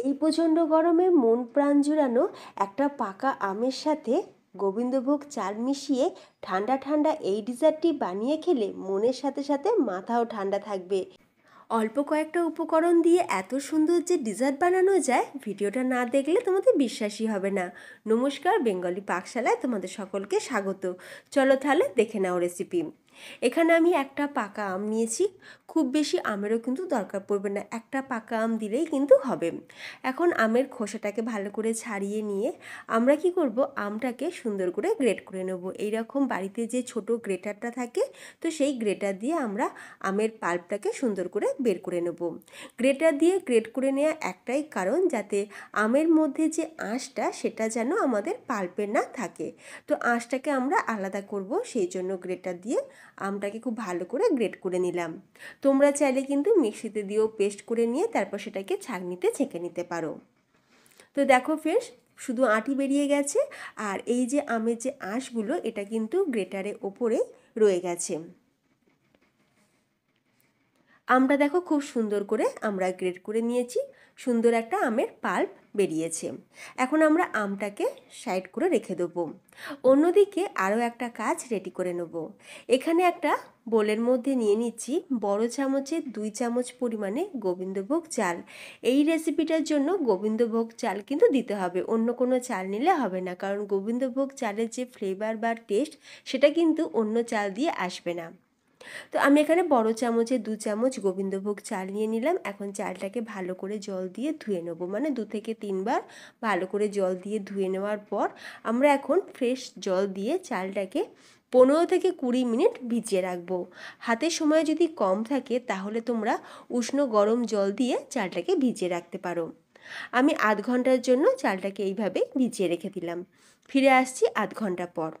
এই প্রচণ্ড গরমে মন প্রাণ জুড়ানো একটা পাকা আমের সাথে গোবিন্দভোগ চাল মিশিয়ে ঠান্ডা ঠান্ডা এই ডিজার্টটি বানিয়ে খেলে মনের সাথে সাথে মাথাও ঠান্ডা থাকবে। অল্প কয়েকটা উপকরণ দিয়ে এত সুন্দর যে ডিজার্ট বানানো যায়, ভিডিওটা না দেখলে তোমাদের বিশ্বাসই হবে না। নমস্কার, বেঙ্গলি পাকশালায় তোমাদের সকলকে স্বাগত। চলো তাহলে দেখে নাও রেসিপি। এখানে আমি একটা পাকা আম নিয়েছি। খুব বেশি আমেরও কিন্তু দরকার পড়বে না, একটা পাকা আম দিলেই কিন্তু হবে। এখন আমের খোসাটাকে ভালো করে ছাড়িয়ে নিয়ে আমরা কি করব, আমটাকে সুন্দর করে গ্রেট করে নেব। এইরকম বাড়িতে যে ছোট গ্রেটারটা থাকে, তো সেই গ্রেটার দিয়ে আমরা আমের পাল্পটাকে সুন্দর করে বের করে নেব। গ্রেটার দিয়ে গ্রেট করে নেওয়া একটাই কারণ, যাতে আমের মধ্যে যে আঁশটা সেটা যেন আমাদের পাল্পে না থাকে। তো আঁশটাকে আমরা আলাদা করব, সেই জন্য গ্রেটার দিয়ে আমটাকে খুব ভালো করে গ্রেট করে নিলাম। তোমরা চাইলে কিন্তু মিক্সিতে দিয়েও পেস্ট করে নিয়ে তারপর সেটাকে ছাঁকনিতে ছেঁকে নিতে পারো। তো দেখো ফ্রেন্ডস, শুধু আঁটি বেরিয়ে গেছে, আর এই যে আমের যে আঁশগুলো এটা কিন্তু গ্রেটারের ওপরে রয়ে গেছে। আমটা দেখো খুব সুন্দর করে আমরা গ্রেট করে নিয়েছি, সুন্দর একটা আমের পাল্প বেরিয়েছে। এখন আমরা আমটাকে সাইড করে রেখে দেবো। অন্যদিকে আরও একটা কাজ রেডি করে নেব। এখানে একটা বোলের মধ্যে নিয়ে নিচ্ছি বড় চামচের 2 চামচ পরিমাণে গোবিন্দভোগ চাল। এই রেসিপিটার জন্য গোবিন্দভোগ চাল কিন্তু দিতে হবে, অন্য কোনো চাল নিলে হবে না, কারণ গোবিন্দভোগ চালের যে ফ্লেভার বা টেস্ট সেটা কিন্তু অন্য চাল দিয়ে আসবে না। তো আমি এখানে বড় চামচে 2 চামচ গোবিন্দভোগ চাল নিয়ে নিলাম। এখন চালটাকে ভালো করে জল দিয়ে ধুয়ে নেব, মানে 2 থেকে 3 বার ভালো করে জল দিয়ে ধুয়ে নেওয়ার পর আমরা এখন ফ্রেশ জল দিয়ে চালটাকে 15 থেকে 20 মিনিট ভিজিয়ে রাখবো। হাতে সময় যদি কম থাকে তাহলে তোমরা উষ্ণ গরম জল দিয়ে চালটাকে ভিজিয়ে রাখতে পারো। আমি আধ ঘন্টার জন্য চালটাকে এইভাবে ভিজিয়ে রেখে দিলাম। ফিরে আসছি আধ ঘন্টা পর।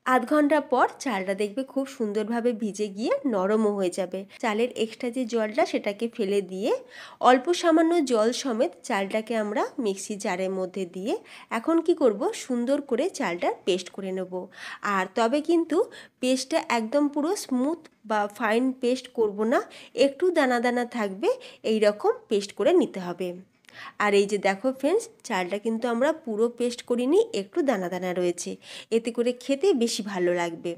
আধ ঘন্টা পর চালটা দেখবে খুব সুন্দরভাবে ভিজে গিয়ে নরমও হয়ে যাবে। চালের এক্সট্রা যে জলটা সেটাকে ফেলে দিয়ে অল্প সামান্য জল সমেত চালটাকে আমরা মিক্সি জারের মধ্যে দিয়ে এখন কি করব, সুন্দর করে চালটার পেস্ট করে নেব। আর তবে কিন্তু পেস্টটা একদম পুরো স্মুথ বা ফাইন পেস্ট করব না, একটু দানা দানা থাকবে, এই রকম পেস্ট করে নিতে হবে। আর এই যে দেখো ফ্রেন্ডস, চালটা কিন্তু আমরা পুরো পেস্ট করিনি, একটু দানা দানা রয়েছে, এতে করে খেতে বেশি ভালো লাগবে।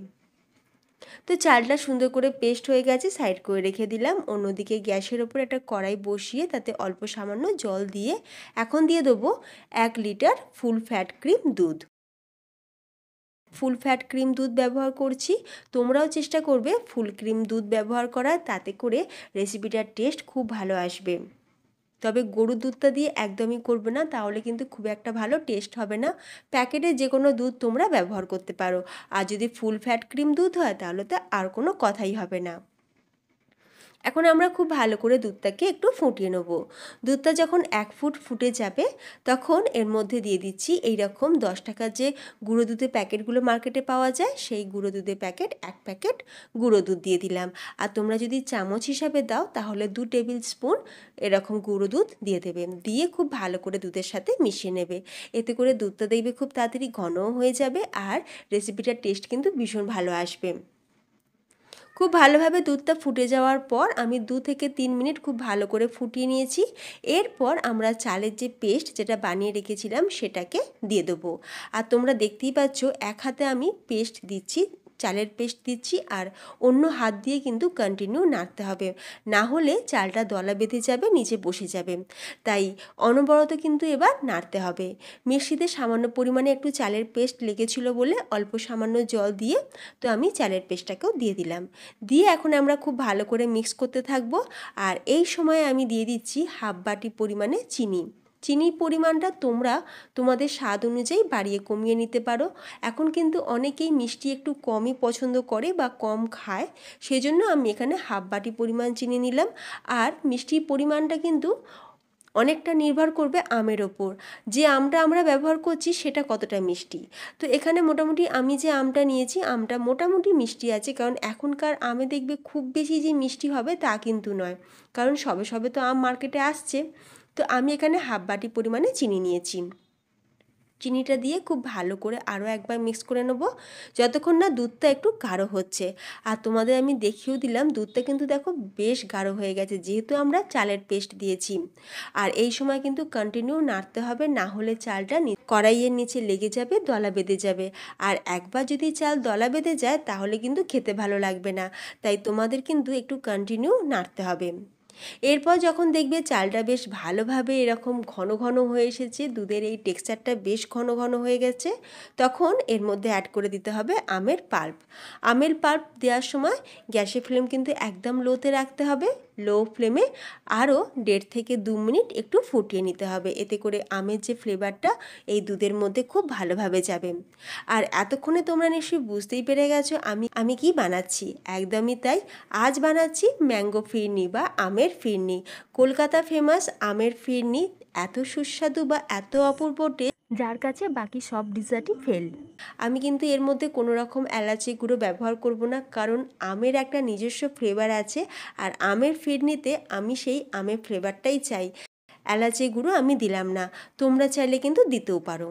তো চালটা সুন্দর করে পেস্ট হয়ে গেছে, সাইড করে রেখে দিলাম। অন্যদিকে গ্যাসের ওপর একটা কড়াই বসিয়ে তাতে অল্প সামান্য জল দিয়ে এখন দিয়ে দেবো 1 লিটার ফুল ফ্যাট ক্রিম দুধ। ফুল ফ্যাট ক্রিম দুধ ব্যবহার করছি, তোমরাও চেষ্টা করবে ফুল ক্রিম দুধ ব্যবহার করার, তাতে করে রেসিপিটার টেস্ট খুব ভালো আসবে। তবে গরুর দুধটা দিয়ে একদমই করবে না, তাহলে কিন্তু খুব একটা ভালো টেস্ট হবে না। প্যাকেটে যে কোনো দুধ তোমরা ব্যবহার করতে পারো, আর যদি ফুল ফ্যাট ক্রিম দুধ হয় তাহলে তো আর কোনো কথাই হবে না। এখন আমরা খুব ভালো করে দুধটাকে একটু ফুটিয়ে নেব। দুধটা যখন 1 ফুট ফুটে যাবে তখন এর মধ্যে দিয়ে দিচ্ছি এই রকম 10 টাকার যে গুঁড়ো দুধের প্যাকেটগুলো মার্কেটে পাওয়া যায়, সেই গুঁড়ো দুধের প্যাকেট 1 প্যাকেট গুঁড়ো দুধ দিয়ে দিলাম। আর তোমরা যদি চামচ হিসাবে দাও তাহলে 2 টেবিল স্পুন এরকম গুঁড়ো দুধ দিয়ে দেবে। দিয়ে খুব ভালো করে দুধের সাথে মিশিয়ে নেবে। এতে করে দুধটা দেখবে খুব তাড়াতাড়ি ঘনও হয়ে যাবে, আর রেসিপিটার টেস্ট কিন্তু ভীষণ ভালো আসবে। খুব ভালোভাবে দুধটা ফুটে যাওয়ার পর আমি 2 থেকে 3 মিনিট খুব ভালো করে ফুটিয়ে নিয়েছি। এরপর আমরা চালের যে পেস্ট যেটা বানিয়ে রেখেছিলাম সেটাকে দিয়ে দেবো। আর তোমরা দেখতেই পাচ্ছ এক হাতে আমি পেস্ট দিচ্ছি, চালের পেস্ট দিচ্ছি, আর অন্য হাত দিয়ে কিন্তু কন্টিনিউ নাড়তে হবে, না হলে চালটা দলা বেঁধে যাবে, নিচে বসে যাবে। তাই অনবরত কিন্তু এবার নাড়তে হবে। মিক্সিতে সামান্য পরিমাণে একটু চালের পেস্ট লেগেছিল বলে অল্প সামান্য জল দিয়ে তো আমি চালের পেস্টটাকেও দিয়ে দিলাম। দিয়ে এখন আমরা খুব ভালো করে মিক্স করতে থাকবো। আর এই সময় আমি দিয়ে দিচ্ছি হাফ বাটি পরিমাণে চিনি। চিনির পরিমাণটা তোমরা তোমাদের স্বাদ অনুযায়ী বাড়িয়ে কমিয়ে নিতে পারো। এখন কিন্তু অনেকেই মিষ্টি একটু কমই পছন্দ করে বা কম খায়, সেজন্য আমি এখানে হাফ বাটি পরিমাণ চিনি নিলাম। আর মিষ্টির পরিমাণটা কিন্তু অনেকটা নির্ভর করবে আমের ওপর, যে আমটা আমরা ব্যবহার করছি সেটা কতটা মিষ্টি। তো এখানে মোটামুটি আমি যে আমটা নিয়েছি আমটা মোটামুটি মিষ্টি আছে, কারণ এখনকার আমে দেখবে খুব বেশি যে মিষ্টি হবে তা কিন্তু নয়, কারণ সবে সবে তো আম মার্কেটে আসছে। তো আমি এখানে হাফ বাটি পরিমাণে চিনি নিয়েছি। চিনিটা দিয়ে খুব ভালো করে আরও একবার মিক্স করে নেব যতক্ষণ না দুধটা একটু গাঢ় হচ্ছে। আর তোমাদের আমি দেখিয়েও দিলাম দুধটা কিন্তু দেখো বেশ গাঢ় হয়ে গেছে, যেহেতু আমরা চালের পেস্ট দিয়েছি। আর এই সময় কিন্তু কন্টিনিউ নাড়তে হবে, না হলে চালটা কড়াইয়ের নিচে লেগে যাবে, দলা বেঁধে যাবে। আর একবার যদি চাল দলা বেঁধে যায় তাহলে কিন্তু খেতে ভালো লাগবে না, তাই তোমাদের কিন্তু একটু কন্টিনিউ নাড়তে হবে। এরপর যখন দেখবে চালটা বেশ ভালোভাবে এরকম ঘন ঘন হয়ে এসেছে, দুধের এই টেক্সচারটা বেশ ঘন ঘন হয়ে গেছে, তখন এর মধ্যে অ্যাড করে দিতে হবে আমের পাল্প। আমের পাল্প দেওয়ার সময় গ্যাসের ফ্লেম কিন্তু একদম লোতে রাখতে হবে, লো ফ্লেমে আরও 1.5 থেকে 2 মিনিট একটু ফুটিয়ে নিতে হবে। এতে করে আমের যে ফ্লেভারটা এই দুধের মধ্যে খুব ভালোভাবে যাবে। আর এতক্ষণে তোমরা নিশ্চয়ই বুঝতেই পেরে গেছো আমি কি বানাচ্ছি। একদমই তাই, আজ বানাচ্ছি ম্যাঙ্গো ফিরনি বা আমের ফিরনি। কলকাতা ফেমাস আমের ফিরনি এত সুস্বাদু বা এত অপূর্ব টেস্ট, যার কাছে বাকি সব ডিজার্টই ফেল। আমি কিন্তু এর মধ্যে কোনো রকম এলাচি গুঁড়ো ব্যবহার করব না, কারণ আমের একটা নিজস্ব ফ্লেভার আছে, আর আমের ফিরনিতে আমি সেই আমের ফ্লেভারটাই চাই। এলাচি গুঁড়ো আমি দিলাম না, তোমরা চাইলে কিন্তু দিতেও পারো।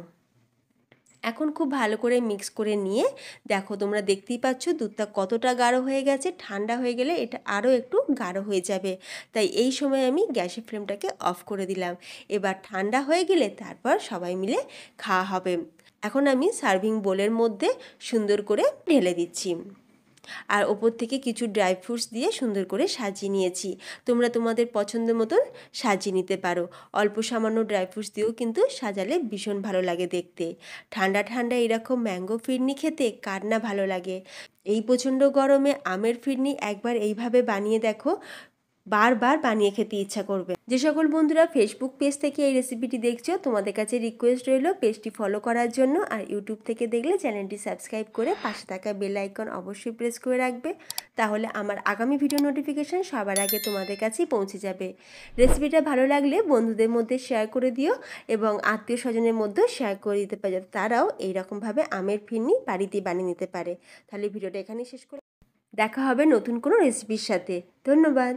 এখন খুব ভালো করে মিক্স করে নিয়ে দেখো, তোমরা দেখতেই পাচ্ছ দুধটা কতটা গাঢ় হয়ে গেছে। ঠান্ডা হয়ে গেলে এটা আরও একটু গাঢ় হয়ে যাবে, তাই এই সময় আমি গ্যাসের ফ্লেমটাকে অফ করে দিলাম। এবার ঠান্ডা হয়ে গেলে তারপর সবাই মিলে খাওয়া হবে। এখন আমি সার্ভিং বোলের মধ্যে সুন্দর করে ঢেলে দিচ্ছি, আর ওপর থেকে কিছু ড্রাই ফ্রুটস দিয়ে সুন্দর করে সাজিয়ে নিয়েছি। তোমরা তোমাদের পছন্দ মতন সাজিয়ে নিতে পারো। অল্প সামান্য ড্রাই ফ্রুটস দিয়েও কিন্তু সাজালে ভীষণ ভালো লাগে দেখতে। ঠান্ডা ঠান্ডা এরকম ম্যাঙ্গো ফিরনি খেতে কার না ভালো লাগে। এই প্রচণ্ড গরমে আমের ফিরনি একবার এইভাবে বানিয়ে দেখো, বারবার বানিয়ে খেতে ইচ্ছা করবে। যে সকল বন্ধুরা ফেসবুক পেজ থেকে এই রেসিপিটি দেখছো, তোমাদের কাছে রিকোয়েস্ট রইল পেজটি ফলো করার জন্য, আর ইউটিউব থেকে দেখলে চ্যানেলটি সাবস্ক্রাইব করে পাশে থাকা বেল আইকন অবশ্যই প্রেস করে রাখবে, তাহলে আমার আগামী ভিডিও নোটিফিকেশান সবার আগে তোমাদের কাছেই পৌঁছে যাবে। রেসিপিটা ভালো লাগলে বন্ধুদের মধ্যে শেয়ার করে দিও, এবং আত্মীয় স্বজনের মধ্যেও শেয়ার করে দিতে পারে, যাতে তারাও এইরকমভাবে আমের ফিরনি বাড়িতে বানিয়ে নিতে পারে। তাহলে ভিডিওটা এখানেই শেষ করে দেখা হবে নতুন কোনো রেসিপির সাথে। ধন্যবাদ।